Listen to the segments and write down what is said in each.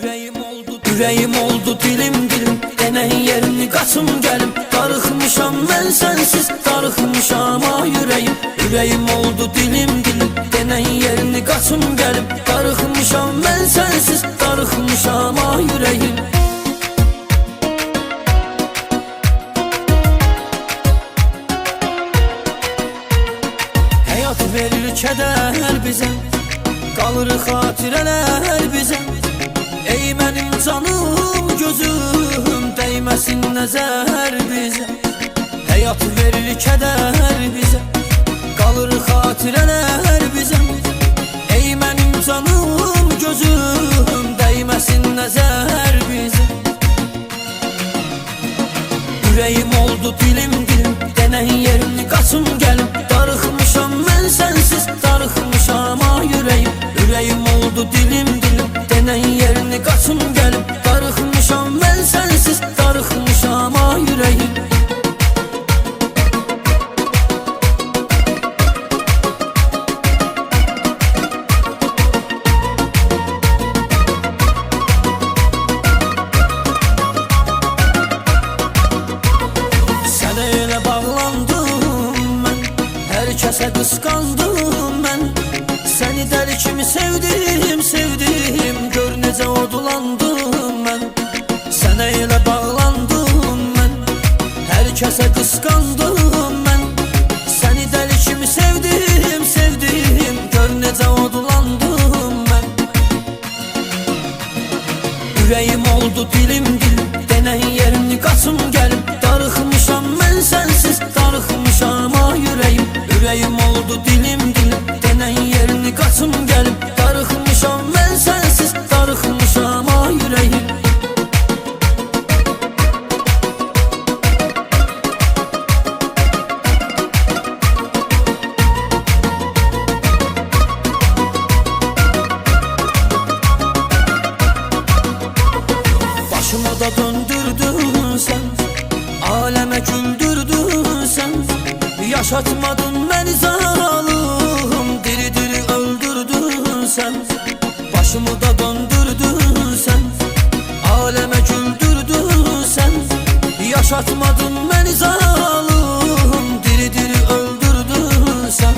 Yüreğim oldu dilim dilim, denen yerini kaçım gelim. Darıxmışam ben sensiz, darıxmışam ah yüreğim. Yüreğim oldu dilim dilim, denen yerini kaçım gelim. Darıxmışam ben sensiz, darıxmışam ah yüreğim. Hayat verir keder bize, kalır hatireler bize. Ey benim canım gözüm, değmesin nəzər bize. Hayat verir keder bize, kalır hatireler bize. Ey benim canım gözüm, değmesin nəzər bize. Yüreğim oldu dilim dilim, denen yerini kaçım gelim. Darıxmışam ben sensiz, darıxmışam ah yüreğim. Yüreğim oldu dilim dilim, denen yerini kaçım gelim. Darıxmışam ben sensiz, darıxmışam ah yüreğim. Sənə elə bağlandım mən, hər kəsə qısqandım mən. Səni dəli kimi sevdim, sevdim, gör necə odulandım mən. Sənə elə bağlandım mən, hər kəsə qısqandım mən. Səni dəli kimi sevdim, sevdim, gör necə odulandım mən. Yüreğim oldu dilim dilim, denen yerini kaçım gelim. Darıxmışam ben sensiz, darıxmışam ah yüreğim. Yüreğim oldu dilim dilim, denen yerini kaçım gelim. Darıxmışam ben sensiz, darıxmışam ah yüreğim. Başımı da döndürdün sen, aleme güldürdün sen. Yaşatmadın beni zalim, diri diri öldürdün sen. Başımı da döndürdün sen, aleme güldürdün sen. Yaşatmadın beni zalim, diri diri öldürdün sen.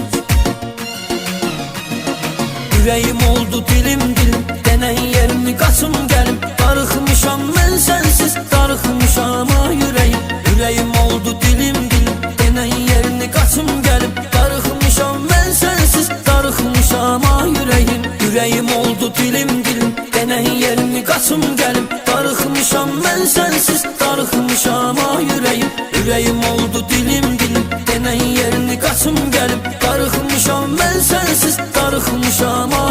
Yüreğim oldu dilim dilim, denen yerini kaçım gelim. Darıxmışam ben sensiz, darıxmışam ah yüreğim. Yüreğim oldu dilim dilim, denen yerini kaçım gelim. Darıxmışam ben sensiz, darıxmışam ah yüreğim. Yüreğim oldu dilim dilim, denen yerini kaçım gelim. Darıxmışam ben sensiz, darıxmışam ah yüreğim. Yüreğim oldu dilim dilim, denen yerini kaçım gelim. Darıxmışam ben sensiz, darıxmışam ah